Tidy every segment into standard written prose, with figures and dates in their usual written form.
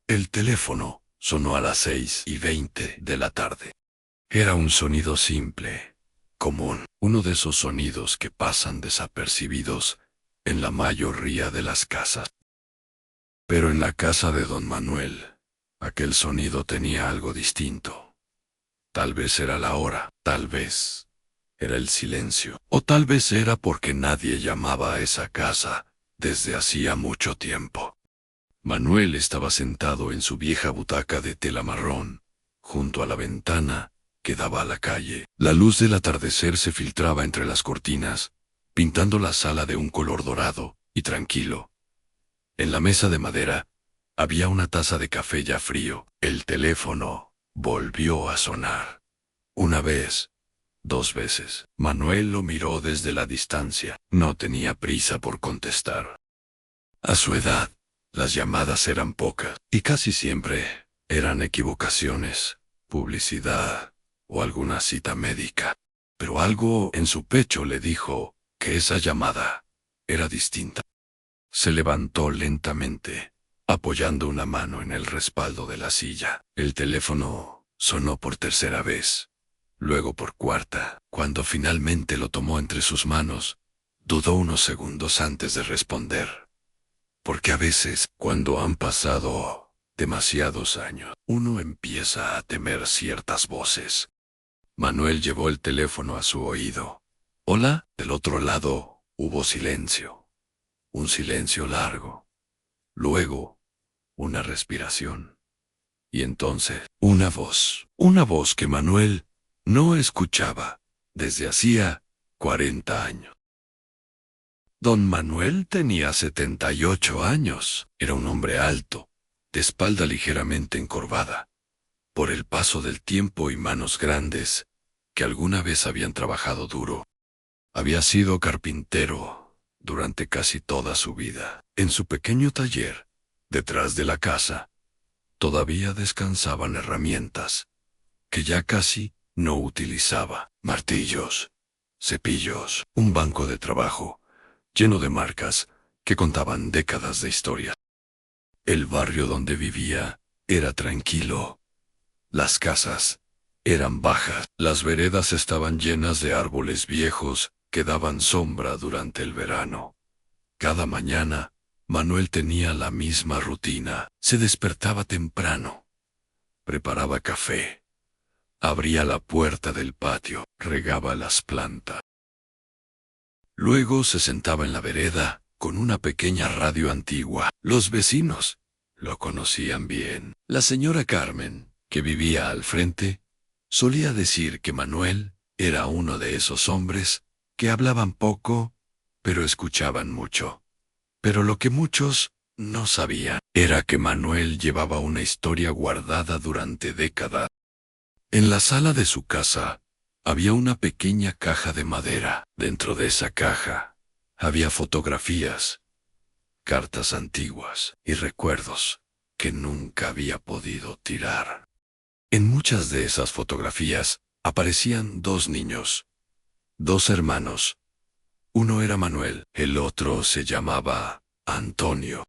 El teléfono sonó a las 6:20 de la tarde. Era un sonido simple, común, uno de esos sonidos que pasan desapercibidos en la mayoría de las casas. Pero en la casa de don Manuel, aquel sonido tenía algo distinto. Tal vez era la hora, tal vez era el silencio, o tal vez era porque nadie llamaba a esa casa desde hacía mucho tiempo. Manuel estaba sentado en su vieja butaca de tela marrón, junto a la ventana que daba a la calle. La luz del atardecer se filtraba entre las cortinas, pintando la sala de un color dorado y tranquilo. En la mesa de madera había una taza de café ya frío. El teléfono volvió a sonar. Una vez, dos veces. Manuel lo miró desde la distancia. No tenía prisa por contestar. A su edad, las llamadas eran pocas, y casi siempre eran equivocaciones, publicidad o alguna cita médica. Pero algo en su pecho le dijo que esa llamada era distinta. Se levantó lentamente, apoyando una mano en el respaldo de la silla. El teléfono sonó por tercera vez, luego por cuarta. Cuando finalmente lo tomó entre sus manos, dudó unos segundos antes de responder. Porque a veces, cuando han pasado demasiados años, uno empieza a temer ciertas voces. Manuel llevó el teléfono a su oído. «Hola». Del otro lado hubo silencio. Un silencio largo. Luego, una respiración. Y entonces, una voz que Manuel no escuchaba desde hacía 40 años. Don Manuel tenía 78 años. Era un hombre alto, de espalda ligeramente encorvada, por el paso del tiempo y manos grandes, que alguna vez habían trabajado duro. Había sido carpintero durante casi toda su vida. En su pequeño taller, detrás de la casa, todavía descansaban herramientas que ya casi no utilizaba. Martillos, cepillos, un banco de trabajo lleno de marcas que contaban décadas de historia. El barrio donde vivía era tranquilo. Las casas eran bajas. Las veredas estaban llenas de árboles viejos que daban sombra durante el verano. Cada mañana, Manuel tenía la misma rutina. Se despertaba temprano, preparaba café, abría la puerta del patio, regaba las plantas. Luego se sentaba en la vereda con una pequeña radio antigua. Los vecinos lo conocían bien. La señora Carmen, que vivía al frente, solía decir que Manuel era uno de esos hombres que hablaban poco, pero escuchaban mucho. Pero lo que muchos no sabían era que Manuel llevaba una historia guardada durante décadas. En la sala de su casa había una pequeña caja de madera. Dentro de esa caja había fotografías, cartas antiguas y recuerdos que nunca había podido tirar. En muchas de esas fotografías aparecían dos niños, dos hermanos. Uno era Manuel, el otro se llamaba Antonio.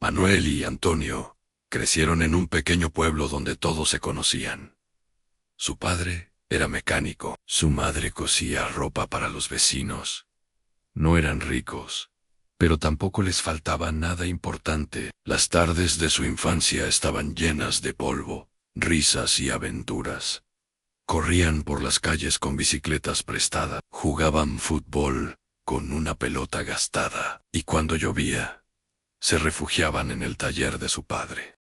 Manuel y Antonio crecieron en un pequeño pueblo donde todos se conocían. Su padre era mecánico, su madre cosía ropa para los vecinos. No eran ricos, pero tampoco les faltaba nada importante. Las tardes de su infancia estaban llenas de polvo, risas y aventuras. Corrían por las calles con bicicletas prestadas, jugaban fútbol con una pelota gastada, y cuando llovía, se refugiaban en el taller de su padre.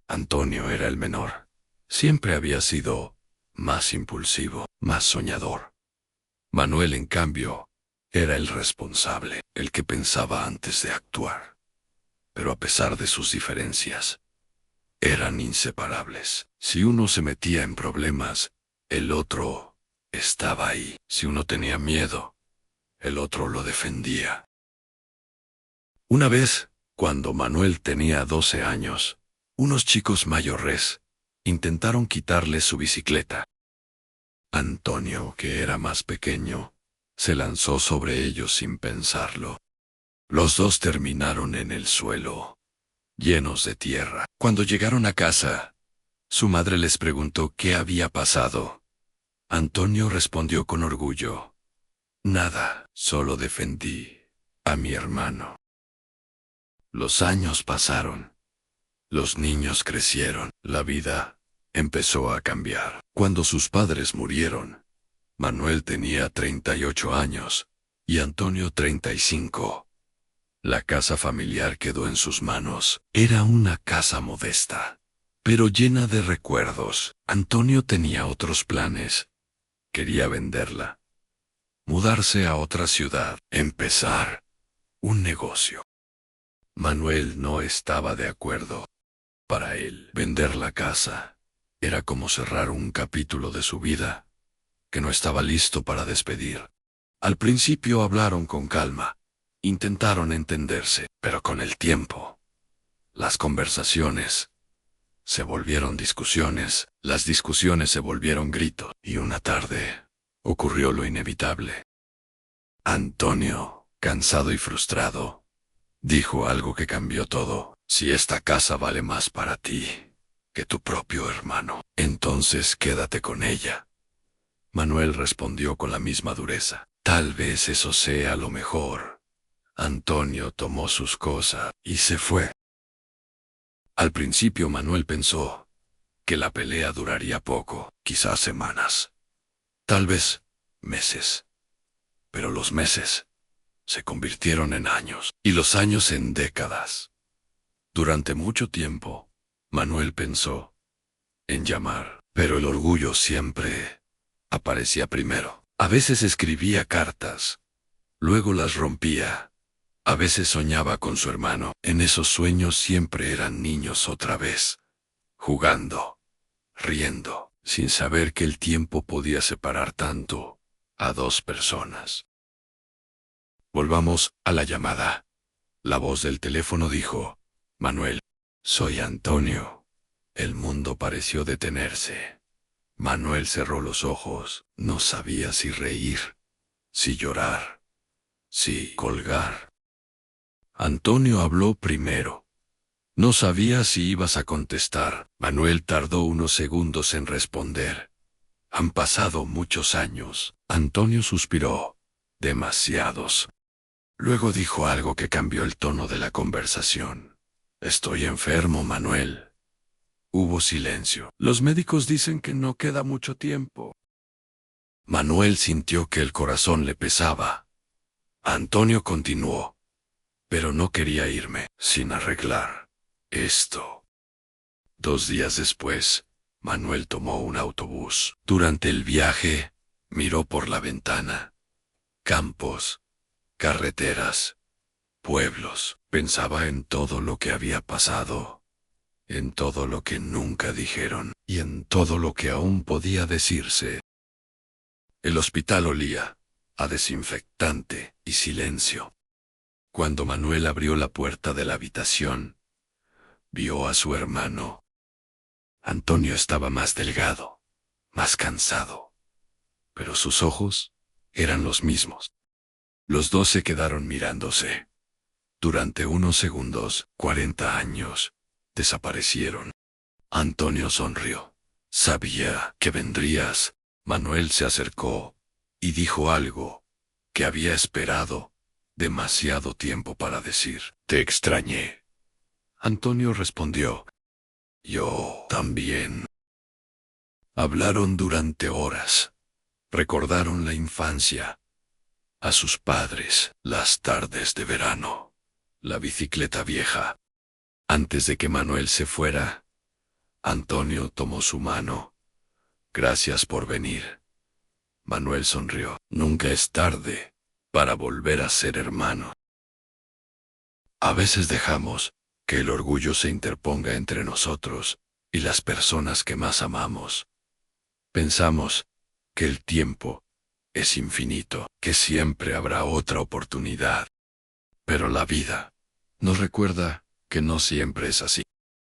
Antonio era el menor. Siempre había sido más impulsivo, más soñador. Manuel, en cambio, era el responsable, el que pensaba antes de actuar. Pero a pesar de sus diferencias, eran inseparables. Si uno se metía en problemas, el otro estaba ahí. Si uno tenía miedo, el otro lo defendía. Una vez, cuando Manuel tenía 12 años, unos chicos mayores intentaron quitarle su bicicleta. Antonio, que era más pequeño, se lanzó sobre ellos sin pensarlo. Los dos terminaron en el suelo, llenos de tierra. Cuando llegaron a casa, su madre les preguntó qué había pasado. Antonio respondió con orgullo: nada, solo defendí a mi hermano. Los años pasaron. Los niños crecieron. La vida empezó a cambiar. Cuando sus padres murieron, Manuel tenía 38 años y Antonio 35. La casa familiar quedó en sus manos. Era una casa modesta, pero llena de recuerdos. Antonio tenía otros planes. Quería venderla, mudarse a otra ciudad, empezar un negocio. Manuel no estaba de acuerdo. Para él, vender la casa era como cerrar un capítulo de su vida que no estaba listo para despedir. Al principio hablaron con calma, intentaron entenderse, pero con el tiempo, las conversaciones se volvieron discusiones, las discusiones se volvieron gritos, y una tarde ocurrió lo inevitable. Antonio, cansado y frustrado, dijo algo que cambió todo: si esta casa vale más para ti que tu propio hermano, entonces quédate con ella. Manuel respondió con la misma dureza: tal vez eso sea lo mejor. Antonio tomó sus cosas y se fue. Al principio Manuel pensó que la pelea duraría poco, quizás semanas, tal vez meses. Pero los meses se convirtieron en años, y los años en décadas. Durante mucho tiempo, Manuel pensó en llamar, pero el orgullo siempre aparecía primero. A veces escribía cartas, luego las rompía. A veces soñaba con su hermano. En esos sueños siempre eran niños otra vez, jugando, riendo, sin saber que el tiempo podía separar tanto a dos personas. Volvamos a la llamada. La voz del teléfono dijo: Manuel, soy Antonio. El mundo pareció detenerse. Manuel cerró los ojos. No sabía si reír, si llorar, si colgar. Antonio habló primero. No sabía si ibas a contestar. Manuel tardó unos segundos en responder. Han pasado muchos años. Antonio suspiró. Demasiados. Luego dijo algo que cambió el tono de la conversación. Estoy enfermo, Manuel. Hubo silencio. Los médicos dicen que no queda mucho tiempo. Manuel sintió que el corazón le pesaba. Antonio continuó: pero no quería irme sin arreglar esto. 2 días después, Manuel tomó un autobús. Durante el viaje, miró por la ventana. Campos, carreteras, pueblos. Pensaba en todo lo que había pasado, en todo lo que nunca dijeron, y en todo lo que aún podía decirse. El hospital olía a desinfectante y silencio. Cuando Manuel abrió la puerta de la habitación, vio a su hermano. Antonio estaba más delgado, más cansado, pero sus ojos eran los mismos. Los dos se quedaron mirándose. Durante unos segundos, 40 años desaparecieron. Antonio sonrió. Sabía que vendrías. Manuel se acercó y dijo algo que había esperado demasiado tiempo para decir. Te extrañé. Antonio respondió: yo también. Hablaron durante horas. Recordaron la infancia, a sus padres, las tardes de verano, la bicicleta vieja. Antes de que Manuel se fuera, Antonio tomó su mano. Gracias por venir. Manuel sonrió. Nunca es tarde para volver a ser hermano. A veces dejamos que el orgullo se interponga entre nosotros y las personas que más amamos. Pensamos que el tiempo es infinito, que siempre habrá otra oportunidad. Pero la vida nos recuerda que no siempre es así.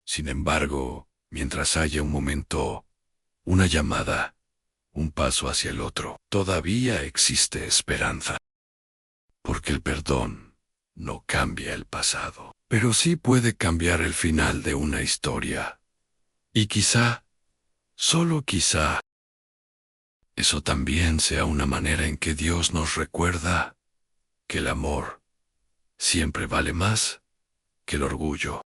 Sin embargo, mientras haya un momento, una llamada, un paso hacia el otro, todavía existe esperanza. Porque el perdón no cambia el pasado, pero sí puede cambiar el final de una historia. Y quizá, solo quizá, eso también sea una manera en que Dios nos recuerda que el amor siempre vale más que el orgullo.